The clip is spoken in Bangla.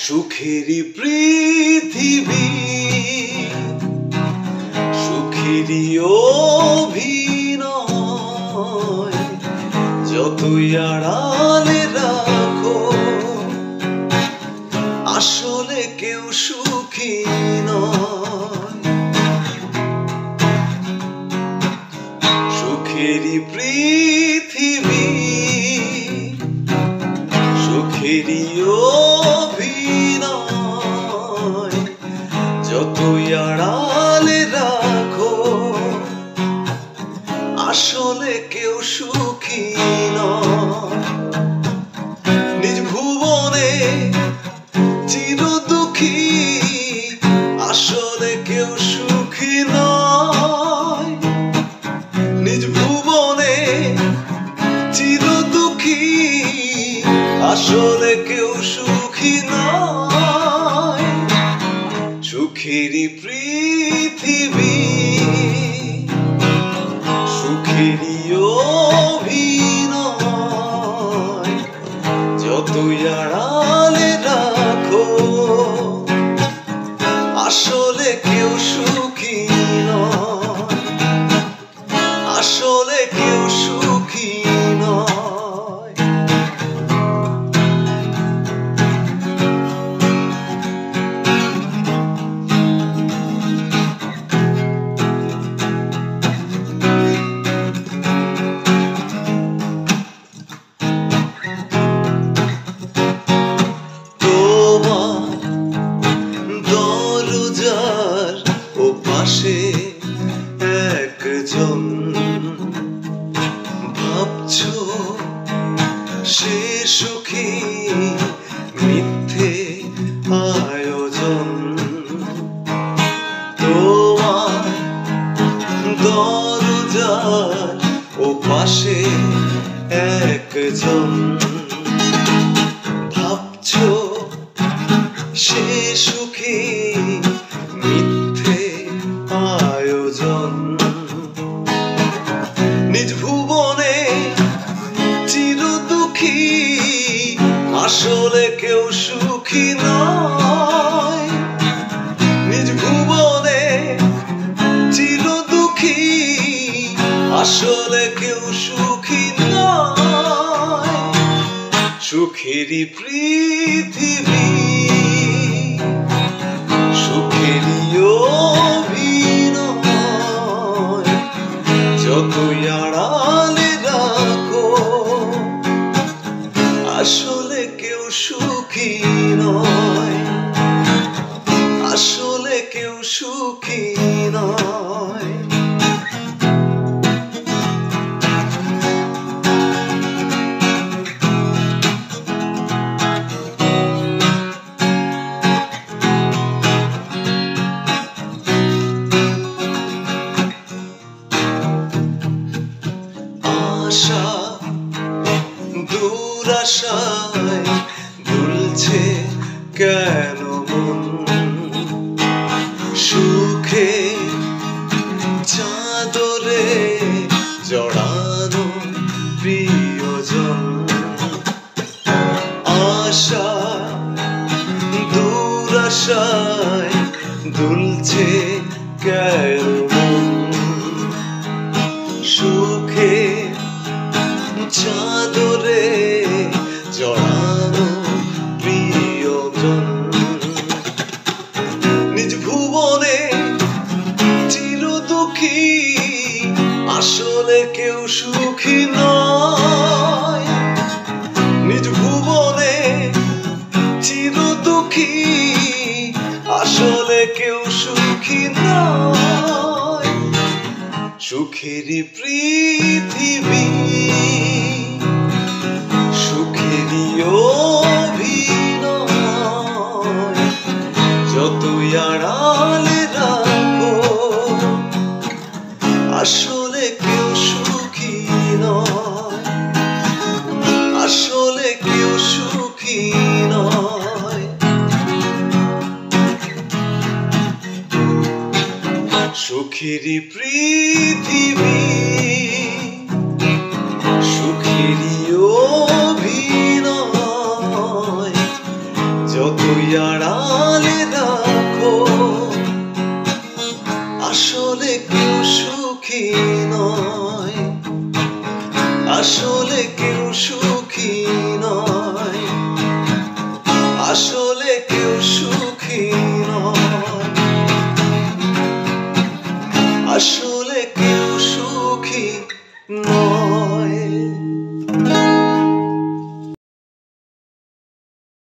সুখেরই পৃথিবী, সুখেরই অভিনয়, যতই আড়ালে রাখো আসলে কেউ সুখী নয়। সুখেরই পৃথিবী, সুখেরই অভিনয়, যতই আড়ালে রাখো আসলে কেউ সুখী নয়। নিজ ভুবনে চির দুঃখী আসলে কেউ সুখী নয়। নিজ ভুবনে চির দুঃখী আসলে কেউ সুখী নয়। সুখেরই পৃথিবী, সুখেরই অভিনয়, যতই আড়ালে রাখো আসলে কেউ সুখী নয়, আসলে কেউ সুখী নয়। পাশে একজন ভাবছো সে সুখী, মিথ্যে আয়োজন। তোমার দরজার ও পাশে একজন ভাবছো সে সুখী, মিথ্যে আয়োজন। নিজ ভুবনে চির দুঃখী আসলে কেউ সুখী নয়। নিজ ভুবনে চির দুঃখী আসলে কেউ সুখী নয়। সুখেরই পৃথিবী, সুখেরই অভিনয়, যতই আড়ালে রাখো আসলে কেউ সুখী নয়, আসলে কেউ সুখী নয়। আশা দুরাশায় দুলছে কেন মন, সুখে চাদরে জড়ানো প্রিয়জন। আশা দুরাশায় দুলছে কেন মন, সুখে চাদরে জড়ানো প্রিয়জন। নিজ ভুবনে চির দুঃখী আসলে কেউ সুখী নয়। নিজ ভুবনে চির দুঃখী আসলে কেউ সুখী নয়। সুখেরই পৃথিবী, সুখেরই অভিনয়, যতই আড়ালে রাখো আসলে কেউ সুখী নয়, আসলে কেউ সুখী নয়। সুখেরই পৃথিবী, সুখেরই অভিনয়, যতই আড়ালে রাখো আসলে কেউ সুখী নয়, আসলে কেউ সুখী নয়, আসলে কেউ সুখী নয়, আসলে কেউ সুখী নয়।